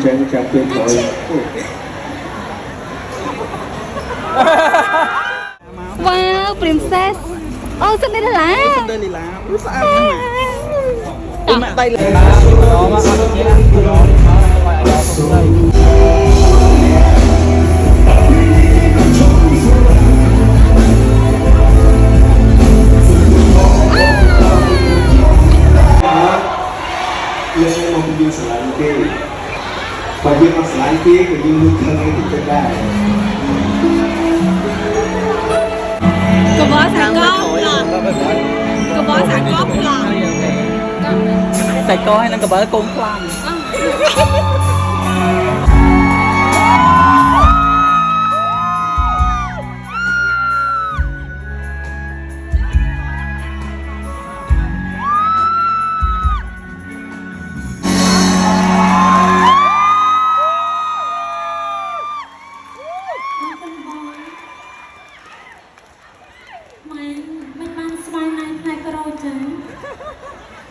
ចឹងចាប់ពេលក្រោយ Wow, princess. Oh, sân đây là lá. Sân đây là lá,ស្អាតណាស់ ម៉ាក់ដៃលើមកអត់ទេណាយើងមកពីស្រឡាញ់គេបើយើងមកស្រឡាញ់គេក៏យើងនឹងខឹងគេទៅដែរ Cô bó xả con lọt. Cô bó xả cóp lọt. សាច់កហើយនឹងកបិលកូនខ្លាំង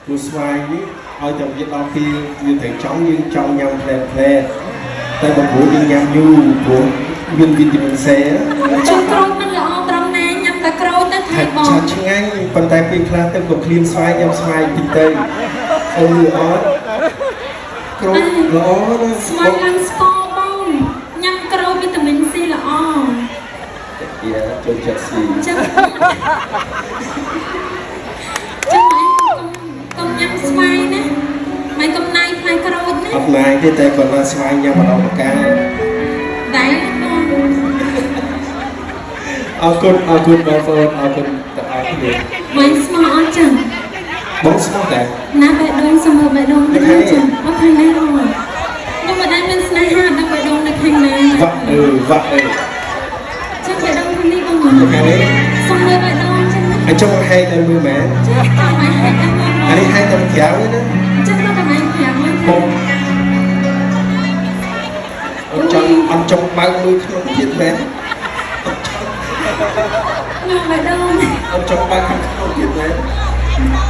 Cô xoayនេះឲ្យតែវាដល់ពេលយើងទាំងចង់យើងចង់ញ៉ាំផ្លែផ្លែតែបើព្រោះយើងញ៉ាំយូរព្រោះមានវីតាមីន C ជួយក្រូចមិនល្អត្រង់ណាញ៉ាំតែក្រូចទៅថៃបង ឆ្ងាញ់ប៉ុន្តែពេលខ្លះទៅក៏ឃ្លានស្វាយញ៉ាំស្វាយតិចទៅអឺអត់ក្រូចល្អណាស់ ស្វាយឡើងស្ករបងញ៉ាំក្រូចវីតាមីន C ល្អ យ៉ាចូលចិត្តស៊ី ចឹងកុំញ៉ាំស្វាយណាមិនកំណាយផ្លែក្រូចណា អត់ណាយទេតែគាត់ថាស្វាយញ៉ាំម្ដងម្កាល ដែរបង អរគុណបងប្អូនអរគុណទាំងអស់គ្នា មិនស្មោះអត់ចឹង បងស្មោះតែ ណាបេះដូងសម្រាប់បេះដូងទៅចឹងអត់ខាងណាបងខ្ញុំមិនដែលមានស្នេហាដល់បេះដូងនៅខាងណា វ៉ាក់អឺ ចឹងបេះដូងខាងនេះបង ខាងនេះ សុំមើលបេះដូងចឹង អញ្ចឹងហែកតែមើលមែន ចឹងអត់មកហេតុដល់បង អានេះហែកតែក្រៅទេណា ចឹងដល់កន្លែង5ហ្នឹង បងអត់ចង់បើកមើលក្នុងទៀតមែន ខ្ញុំបេះដូង អត់ចង់បើកក្នុងទៀតមែន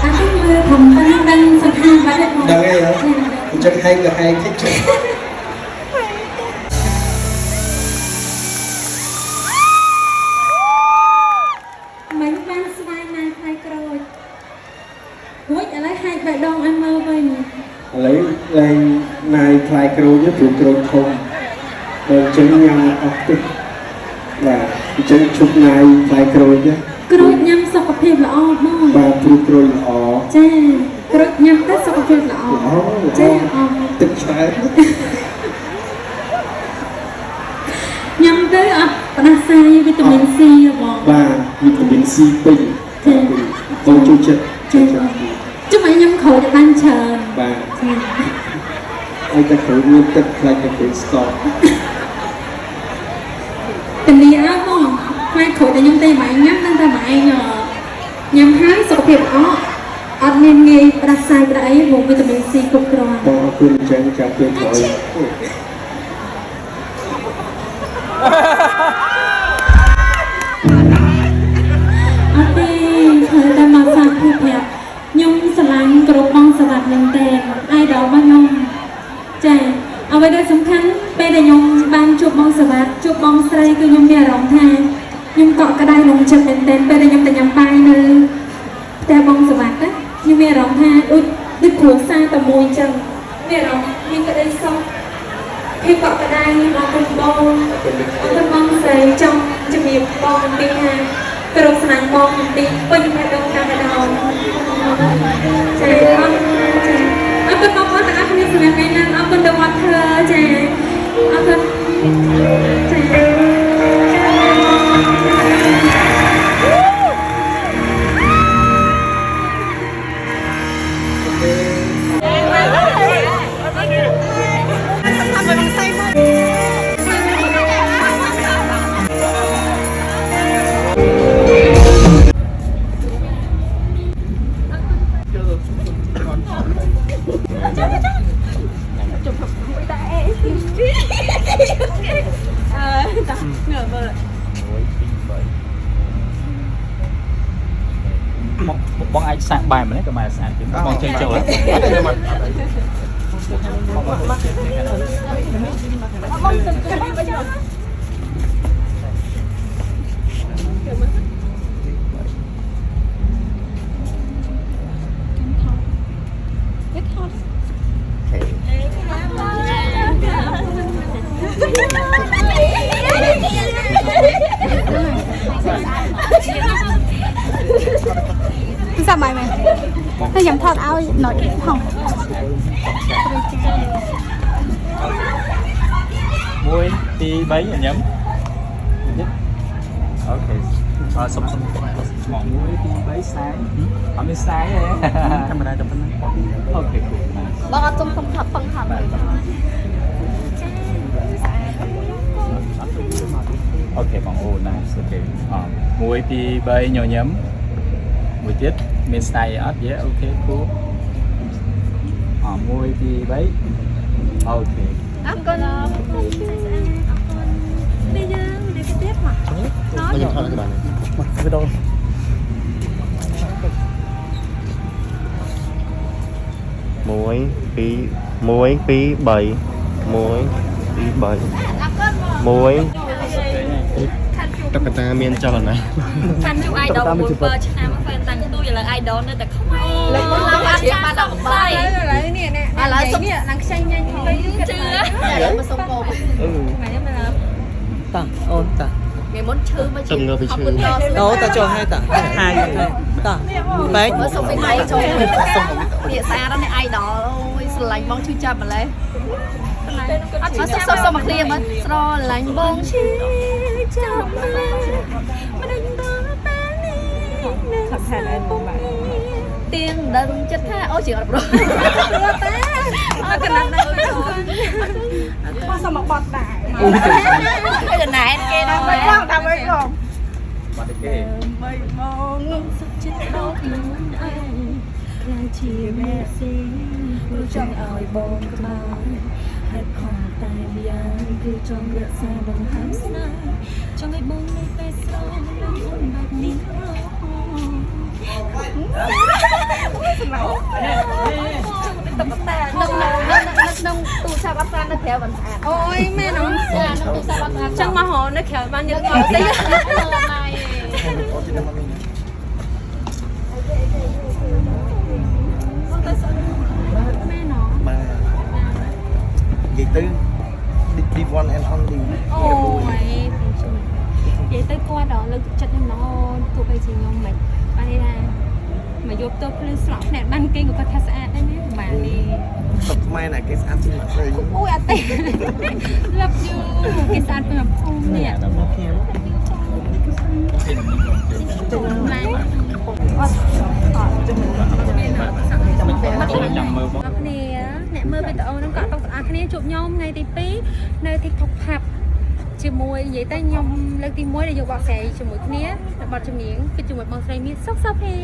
អត់ទៅមើលខ្ញុំប៉ុណ្ណឹងដឹងសង្ខារបាត់ហើយបង ដឹងអីហ៎អញ្ចឹងហែកក៏ហែកតិចចុះ មិនបានស្វាយណាផ្លែក្រូចរួចឥឡូវហែកបេះដូងឲ្យមើលវិញ ឥឡូវឡើងណាយផ្លែក្រូចព្រោះក្រូចធំបើអញ្ចឹងញ៉ាំអស់ទេបាទអញ្ចឹងជប់ណាយផ្លែក្រូចណា ក្រូចញ៉ាំសុខភាពល្អបង បាទព្រោះក្រូចល្អ ចាក្រូចញ៉ាំទៅសុខភាពល្អចាអរ ទឹកច្រើន ញ៉ាំទៅអត់ផ្ដាសាយវីតាមីន C បង បាទវីតាមីន C ពេញបងចូលចិត្តចូលចិត្ត ជុំឲ្យញ៉ាំក្រូចបានច្រើន បាទ ចា ឲ្យតែក្រូចមានទឹកខ្លាចតែក្រូចស្ករ តានីអើបងផ្លែក្រូចដែលខ្ញុំទេមកញ៉ាំដឹងតែមកឯងញ៉ាំហើយសុខភាពល្អអត់មានងាយផ្ដាសាយផ្ដាអីព្រោះវីតាមីន C គ្រប់គ្រាន់ បងអរគុណចឹងចាប់ពេលក្រោយ អត់ទេធ្វើតែមកសាកភាពប្រាប់ខ្ញុំស្រឡាញ់គ្រប់បងសវត្ថមែនតើអាយដល់របស់ខ្ញុំចាអ្វីដែលសំខាន់ពេលដែលខ្ញុំបានជួបបងសវត្ថជួបបងស្រីគឺខ្ញុំមានអារម្មណ៍ថាខ្ញុំកក់ក្ដៅក្នុងចិត្តមែនតើពេលដែលខ្ញុំទៅញ៉ាំបាយនៅផ្ទះបងសវត្ថណាខ្ញុំមានអារម្មណ៍ថាដូចគ្រួសារតែមួយចឹងមានអារម្មណ៍មានក្ដីសុខភាពកក់ក្ដៅអរគុណបងអរគុណបងស្រីចង់ជំរាបបងបន្តិចថាក្រុមស្នាញ់បងបន្តិចពេញបេះដូងតាមបេះដូងចាអរគុណបងប្អូនទាំងអស់គ្នាសម្រាប់ថ្ងៃនេះអរគុណដល់វត្តធ្វើចាអរគុណចា បងអាចសាក់បែបនេះក៏បានស្អាតជាងបងចេញចូល sao mày mày tôi dám thọt áo nói không មួយពីរបីញ៉ាំអូខេសុំមកមួយពីរបីខ្សែអត់មានខ្សែទេធម្មតាតែប៉ុណ្ណឹងអូខេ បងអត់សុំសុំថប់ផឹងថប់ អូខេបងអូនណាអូខេមួយពីរបីញញឹមមួយទៀតមានស្ដៃអត់យេអូខេគូមួយពីរបីអូខេ អរគុណនេះយើងនេះគេទៀតមកnó Bao nhiêu thon các bạn này? វាដូរ Muối, phí, muối, phí, bầy, muối, phí, bầy, muối. Tất cả ta miên cho lần này. ខាន់ជួប idol 7ឆ្នាំហ្វេនតាំងទូយឥឡូវ idol នៅតែខ្មៅឡើងបានជាបានដល់3ឥឡូវនេះឥឡូវសុំឡើងខ្ចីញ៉ាញ់ទៅជឿឥឡូវមកសុំកោបថ្ងៃនេះមិន តាអូនតា ngày muốn chư mà Tầm ngờ phải chư. អូតាចូលឲ្យតាហើយតាបែក mới xong phải hay cho địa xa đó này idol ôi lạnh bóng chui chậm mà lấy sao mà clear mà so lạnh bóng chui chậm mà đánh đó tiếng đừng chết tha ôi chị gặp rồi cái này sao mà bọt đại cái lần này kia đâu phải không tao mới không បាត់ទេ mày mong chết đâu anh là chỉ mẹ xin cứ trong ỏi bồn bao hãy còn tay biang cứ trong lửa xa bằng hám xa trong ngày bông này tay sâu nắng ôn bạc nín nông tù sa bát ra nó theo bằng sạch ôi mẹ nó nông tù sa bát ra chẳng mà họ nó khéo bao nhiêu ngon tí Ba. Vậy tư. Đi one and only. ôi vậy tới qua đó lực chất nó tụi bây giờ nhom mày ba đi ra mà vô tôi lên slot này ban kinh của con thắt sạch đấy nhé mà đi Tập mai này cái ăn xin mặt đây. ui à tê love you cái sàn phải học không nè này ចាំមើលបង អ្នកអ្នកមើលវីដេអូហ្នឹងក៏អត់ស្អាតគ្នាជួបខ្ញុំថ្ងៃទី2នៅ TikTok Pub ជាមួយនិយាយតែខ្ញុំលើកទី1ដែលយកបកស្រាយជាមួយគ្នាបទចម្រៀងគឺជាមួយបងស្រីមានសុខសុភា